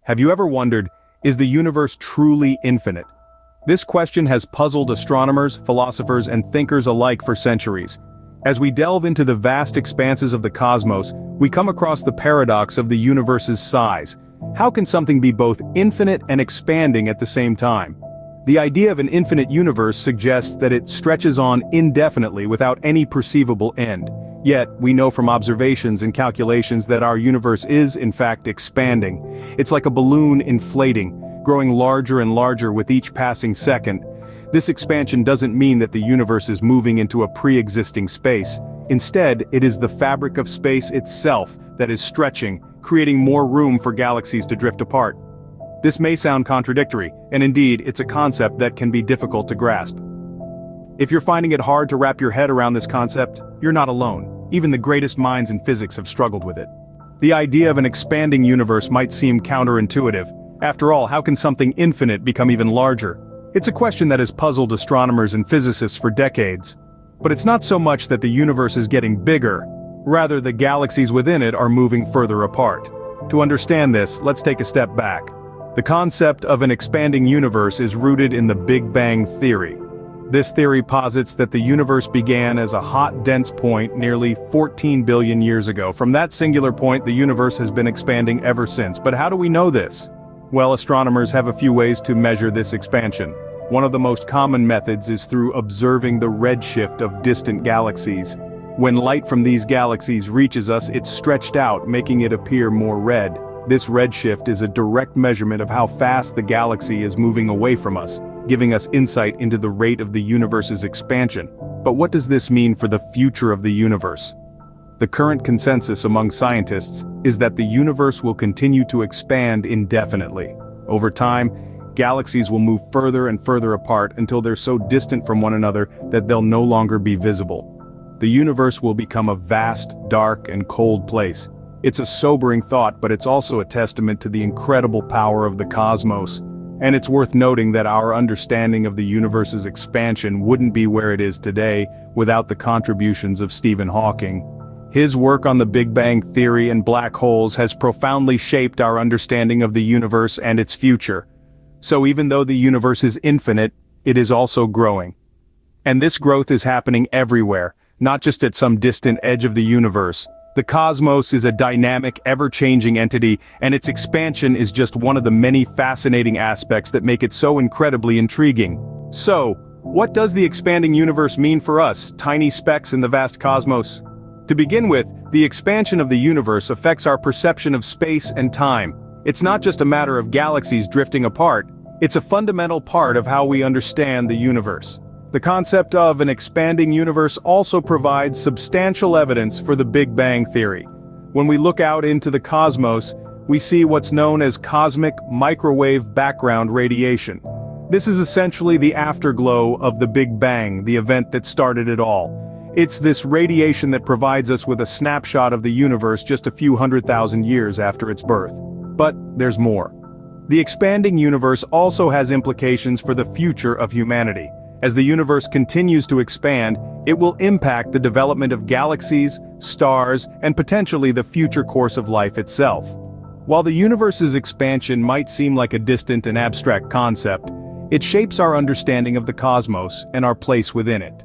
Have you ever wondered, is the universe truly infinite? This question has puzzled astronomers, philosophers, and thinkers alike for centuries. As we delve into the vast expanses of the cosmos, we come across the paradox of the universe's size. How can something be both infinite and expanding at the same time? The idea of an infinite universe suggests that it stretches on indefinitely without any perceivable end. Yet, we know from observations and calculations that our universe is, in fact, expanding. It's like a balloon inflating, growing larger and larger with each passing second. This expansion doesn't mean that the universe is moving into a pre-existing space. Instead, it is the fabric of space itself that is stretching, creating more room for galaxies to drift apart. This may sound contradictory, and indeed, it's a concept that can be difficult to grasp. If you're finding it hard to wrap your head around this concept, you're not alone. Even the greatest minds in physics have struggled with it. The idea of an expanding universe might seem counterintuitive. After all, how can something infinite become even larger? It's a question that has puzzled astronomers and physicists for decades. But it's not so much that the universe is getting bigger, rather the galaxies within it are moving further apart. To understand this, let's take a step back. The concept of an expanding universe is rooted in the Big Bang theory. This theory posits that the universe began as a hot, dense point nearly 14 billion years ago. From that singular point, the universe has been expanding ever since. But how do we know this? Well, astronomers have a few ways to measure this expansion. One of the most common methods is through observing the redshift of distant galaxies. When light from these galaxies reaches us, it's stretched out, making it appear more red. This redshift is a direct measurement of how fast the galaxy is moving away from us, giving us insight into the rate of the universe's expansion. But what does this mean for the future of the universe? The current consensus among scientists is that the universe will continue to expand indefinitely. Over time, galaxies will move further and further apart until they're so distant from one another that they'll no longer be visible. The universe will become a vast, dark, and cold place. It's a sobering thought, but it's also a testament to the incredible power of the cosmos. And it's worth noting that our understanding of the universe's expansion wouldn't be where it is today without the contributions of Stephen Hawking. His work on the Big Bang theory and black holes has profoundly shaped our understanding of the universe and its future. So even though the universe is infinite, it is also growing. And this growth is happening everywhere, not just at some distant edge of the universe. The cosmos is a dynamic, ever-changing entity, and its expansion is just one of the many fascinating aspects that make it so incredibly intriguing. So, what does the expanding universe mean for us, tiny specks in the vast cosmos? To begin with, the expansion of the universe affects our perception of space and time. It's not just a matter of galaxies drifting apart, it's a fundamental part of how we understand the universe. The concept of an expanding universe also provides substantial evidence for the Big Bang theory. When we look out into the cosmos, we see what's known as cosmic microwave background radiation. This is essentially the afterglow of the Big Bang, the event that started it all. It's this radiation that provides us with a snapshot of the universe just a few 100,000 years after its birth. But there's more. The expanding universe also has implications for the future of humanity. As the universe continues to expand, it will impact the development of galaxies, stars, and potentially the future course of life itself. While the universe's expansion might seem like a distant and abstract concept, it shapes our understanding of the cosmos and our place within it.